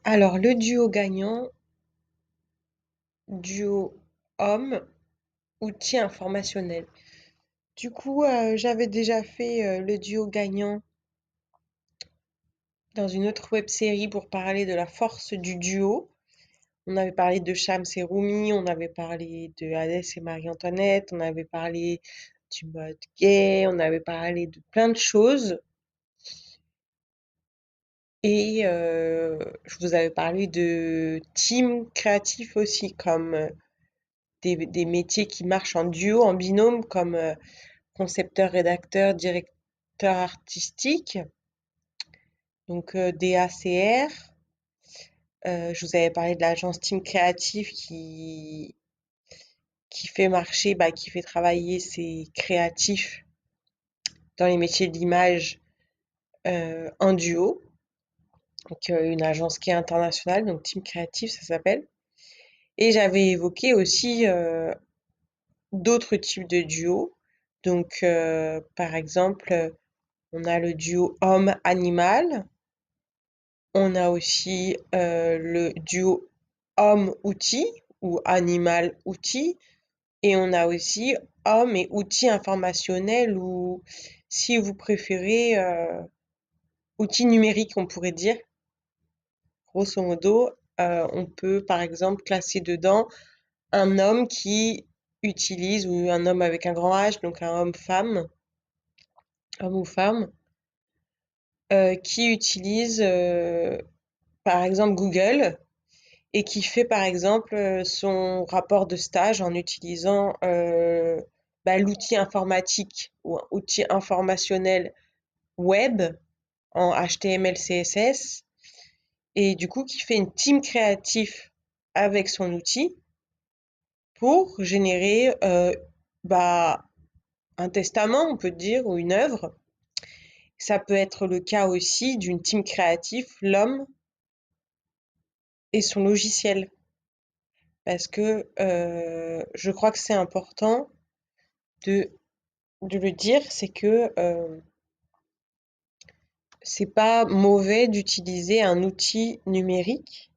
Alors, le duo gagnant, duo homme, outil informationnel. Du coup, j'avais déjà fait le duo gagnant dans une autre web série pour parler de la force du duo. On avait parlé de Shams et Rumi, on avait parlé de Hadès et Marie-Antoinette, on avait parlé du mode gay, on avait parlé de plein de choses. Et je vous avais parlé de team créatif aussi, comme des métiers qui marchent en duo, en binôme, comme concepteur, rédacteur, directeur artistique, donc DACR. Je vous avais parlé de l'agence Team Créatif qui fait marcher, qui fait travailler ses créatifs dans les métiers de l'image en duo. Donc une agence qui est internationale, donc Team Créatif, ça s'appelle. Et j'avais évoqué aussi d'autres types de duos. Donc, par exemple, on a le duo homme-animal. On a aussi le duo homme-outil ou animal-outil. Et on a aussi homme et outils informationnels ou, si vous préférez, outils numériques, on pourrait dire. Grosso modo, on peut par exemple classer dedans un homme qui utilise, ou un homme avec un grand H, donc un homme-femme, homme ou femme, qui utilise par exemple Google et qui fait par exemple son rapport de stage en utilisant l'outil informatique ou un outil informationnel web en HTML, CSS, et du coup qui fait une team créatif avec son outil pour générer bah, un testament, on peut dire, ou une œuvre. Ça peut être le cas aussi d'une team créative, l'homme et son logiciel. Parce que je crois que c'est important de, de le dire, c'est que c'est pas mauvais d'utiliser un outil numérique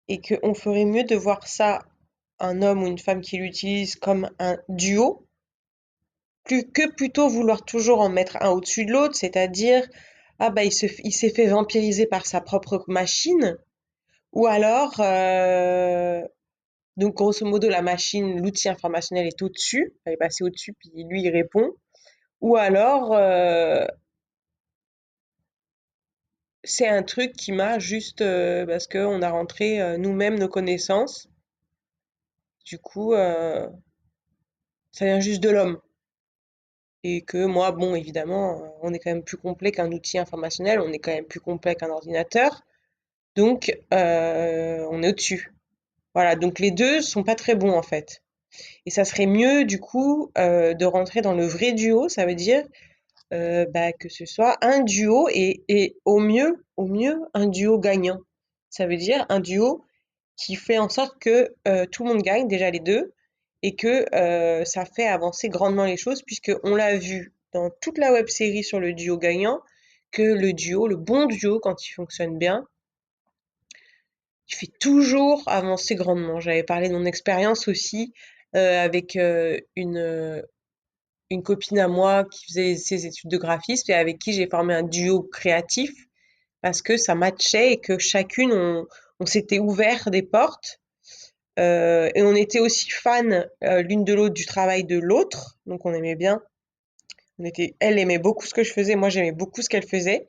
et qu'on ferait mieux de voir ça, un homme ou une femme qui l'utilise, comme un duo, plus que plutôt vouloir toujours en mettre un au-dessus de l'autre, c'est-à-dire, ah bah il s'est fait vampiriser par sa propre machine, ou alors, donc grosso modo, la machine, l'outil informationnel est au-dessus, elle est passée au-dessus, puis lui, il répond. Ou alors, c'est un truc qui marche juste parce qu'on a rentré nous-mêmes nos connaissances. Du coup, ça vient juste de l'homme. Et que moi, bon, évidemment, on est quand même plus complet qu'un outil informationnel, on est quand même plus complet qu'un ordinateur. Donc, on est au-dessus. Voilà, donc les deux sont pas très bons en fait. Et ça serait mieux du coup de rentrer dans le vrai duo, ça veut dire que ce soit un duo et au mieux un duo gagnant. Ça veut dire un duo qui fait en sorte que tout le monde gagne, déjà les deux, et que ça fait avancer grandement les choses, puisque on l'a vu dans toute la web série sur le duo gagnant, que le duo, le bon duo, quand il fonctionne bien, il fait toujours avancer grandement. J'avais parlé de mon expérience aussi avec une copine à moi qui faisait ses études de graphisme et avec qui j'ai formé un duo créatif parce que ça matchait et que chacune, on s'était ouvert des portes et on était aussi fans l'une de l'autre du travail de l'autre, donc on aimait bien. Elle aimait beaucoup ce que je faisais, moi j'aimais beaucoup ce qu'elle faisait,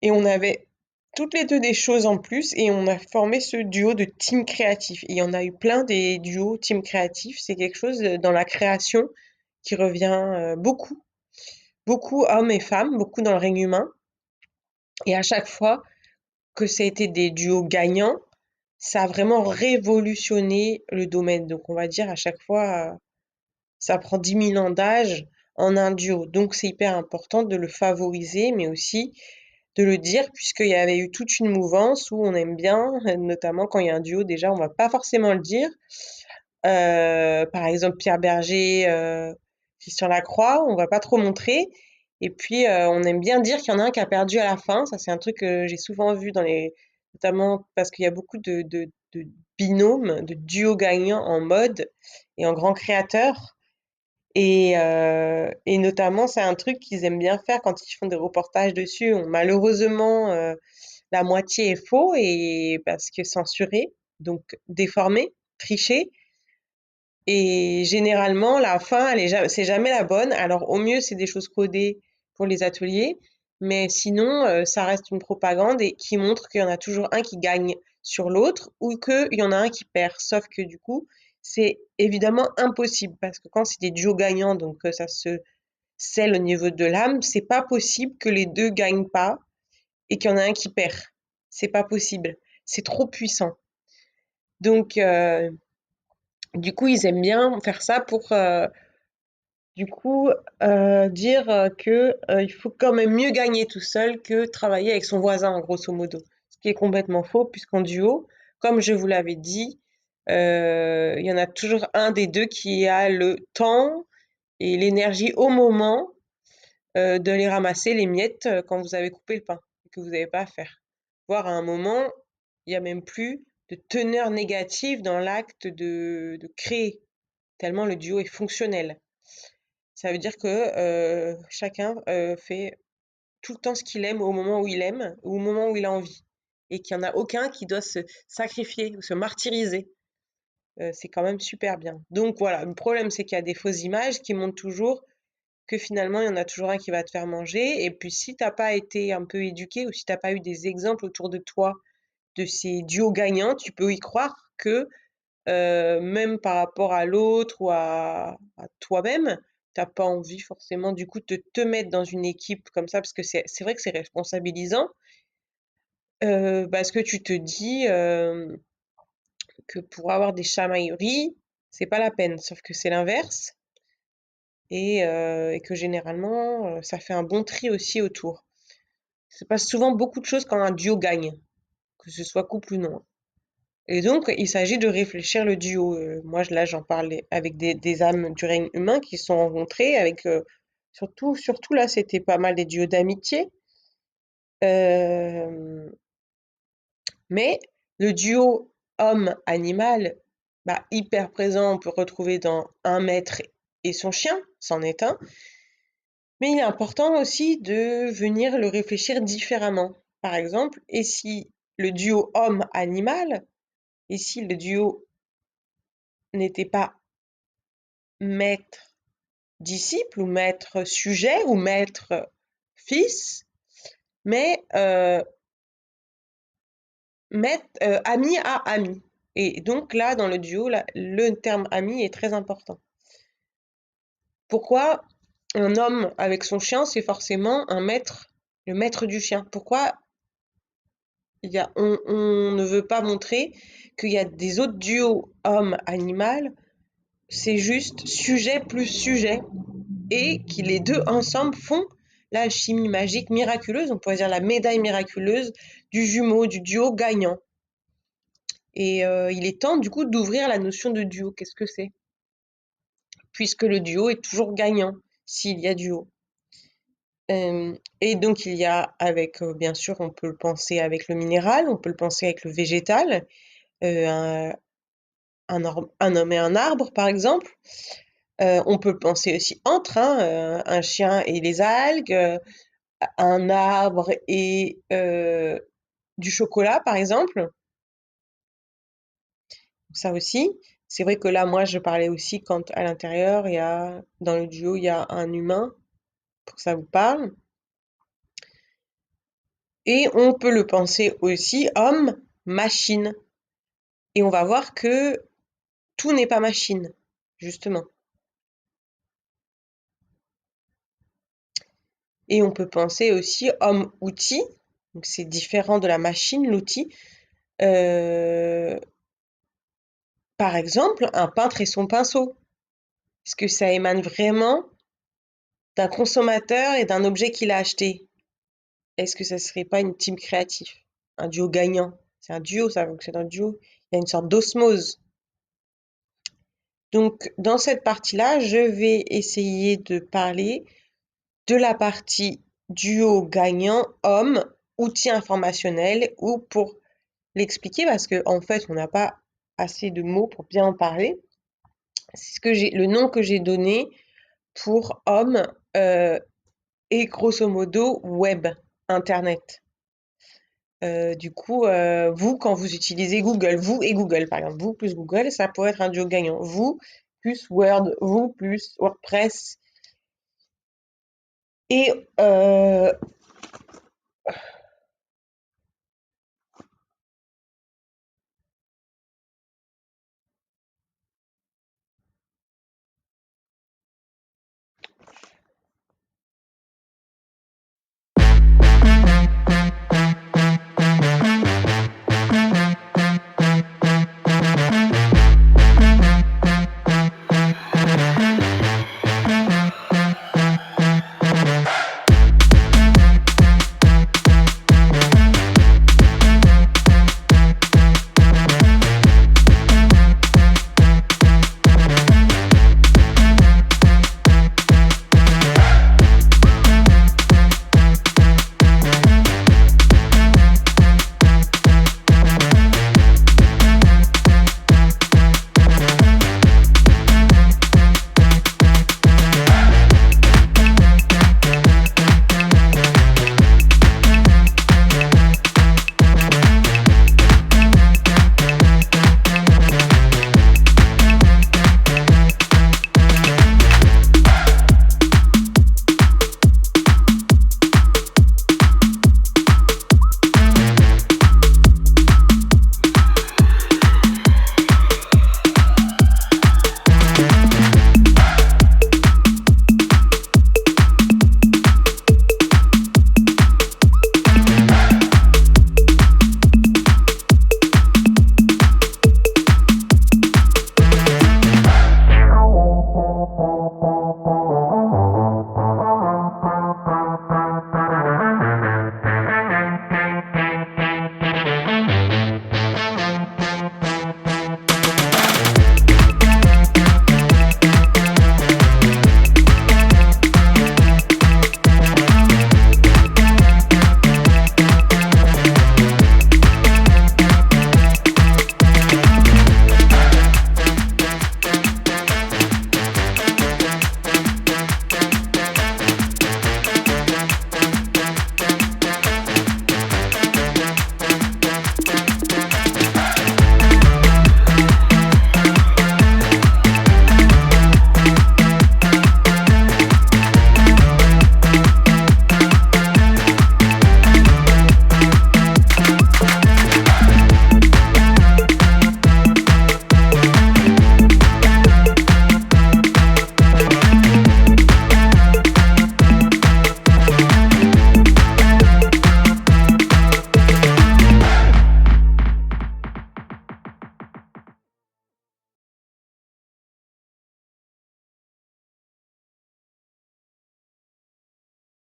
et on avait toutes les deux des choses en plus, et on a formé ce duo de team créatif. Et il y en a eu plein des duos team créatif, c'est quelque chose dans la création qui revient beaucoup, beaucoup hommes et femmes, beaucoup dans le règne humain, et à chaque fois que ça a été des duos gagnants, ça a vraiment révolutionné le domaine. Donc on va dire à chaque fois, ça prend 10 000 ans d'âge en un duo. Donc c'est hyper important de le favoriser, mais aussi de le dire, puisqu'il y avait eu toute une mouvance où on aime bien, notamment quand il y a un duo, déjà, on va pas forcément le dire. Par exemple, Pierre Berger, Christian Lacroix, on va pas trop montrer. Et puis, on aime bien dire qu'il y en a un qui a perdu à la fin. Ça, c'est un truc que j'ai souvent vu dans notamment parce qu'il y a beaucoup de binômes, de duos gagnants en mode et en grands créateurs. Et notamment, c'est un truc qu'ils aiment bien faire quand ils font des reportages dessus. Malheureusement, la moitié est faux et parce que censuré, donc déformé, triché. Et généralement, la fin, c'est jamais la bonne. Alors, au mieux, c'est des choses codées pour les ateliers, mais sinon, ça reste une propagande et qui montre qu'il y en a toujours un qui gagne sur l'autre ou qu'il y en a un qui perd. Sauf que du coup, c'est évidemment impossible parce que quand c'est des duos gagnants, donc ça se scelle au niveau de l'âme, c'est pas possible que les deux gagnent pas et qu'il y en a un qui perd. C'est pas possible. C'est trop puissant. Donc, du coup, ils aiment bien faire ça pour du coup, dire, que, il faut quand même mieux gagner tout seul que travailler avec son voisin, grosso modo. Ce qui est complètement faux puisqu'en duo, comme je vous l'avais dit, il y en a toujours un des 2 qui a le temps et l'énergie au moment, de les ramasser les miettes, quand vous avez coupé le pain et que vous n'avez pas à faire. Voire à un moment, il y a même plus de teneur négative dans l'acte de créer, tellement le duo est fonctionnel. Ça veut dire que chacun fait tout le temps ce qu'il aime au moment où il aime ou au moment où il a envie. Et qu'il n'y en a aucun qui doit se sacrifier ou se martyriser. C'est quand même super bien. Donc voilà, le problème c'est qu'il y a des fausses images qui montrent toujours que finalement il y en a toujours un qui va te faire manger. Et puis si t'as pas été un peu éduqué ou si t'as pas eu des exemples autour de toi de ces duos gagnants, tu peux y croire que même par rapport à l'autre ou à toi-même, t'as pas envie forcément du coup de te mettre dans une équipe comme ça parce que c'est vrai que c'est responsabilisant, parce que tu te dis, que pour avoir des chamailleries, c'est pas la peine. Sauf que c'est l'inverse et que généralement, ça fait un bon tri aussi autour. Il se passe souvent beaucoup de choses quand un duo gagne, que ce soit couple ou non. Et donc, il s'agit de réfléchir le duo. Moi, là, j'en parlais avec des âmes du règne humain qui se sont rencontrées avec, surtout là, c'était pas mal des duos d'amitié. Euh, mais le duo homme-animal, bah, hyper présent, on peut retrouver dans un maître et son chien, c'en est un. Mais il est important aussi de venir le réfléchir différemment. Par exemple, et si le duo homme-animal, et si le duo n'était pas maître-disciple ou maître-sujet ou maître-fils, mais ami à ami. Et donc là, dans le duo, là, le terme ami est très important. Pourquoi un homme avec son chien, c'est forcément un maître, le maître du chien? Pourquoi on ne veut pas montrer qu'il y a des autres duos homme-animal, c'est juste sujet plus sujet, et qui les deux ensemble font l'alchimie magique miraculeuse, on pourrait dire la médaille miraculeuse du jumeau, du duo gagnant. Et il est temps du coup d'ouvrir la notion de duo. Qu'est-ce que c'est? Puisque le duo est toujours gagnant s'il y a duo. Et donc il y a avec, bien sûr, on peut le penser avec le minéral, on peut le penser avec le végétal, un, un homme et un arbre par exemple. On peut le penser aussi entre hein, un chien et les algues, un arbre et du chocolat par exemple. Ça aussi. C'est vrai que là, moi, je parlais aussi quand à l'intérieur, dans le duo, il y a un humain, pour que ça vous parle. Et on peut le penser aussi homme-machine. Et on va voir que tout n'est pas machine, justement. Et on peut penser aussi homme-outil. Donc c'est différent de la machine, l'outil. Euh, Par exemple, un peintre et son pinceau. Est-ce que ça émane vraiment d'un consommateur et d'un objet qu'il a acheté? Est-ce que ça serait pas une team créative? Un duo gagnant? C'est un duo, ça fonctionne en duo. Il y a une sorte d'osmose. Donc, dans cette partie-là, je vais essayer de parler de la partie duo gagnant homme, outil informationnel, ou pour l'expliquer parce que en fait, on n'a pas assez de mots pour bien en parler. C'est ce que le nom que j'ai donné pour homme est grosso modo web, internet. Du coup, vous, quand vous utilisez Google, vous et Google, par exemple, vous plus Google, ça pourrait être un duo gagnant. Vous plus Word, vous plus WordPress. Et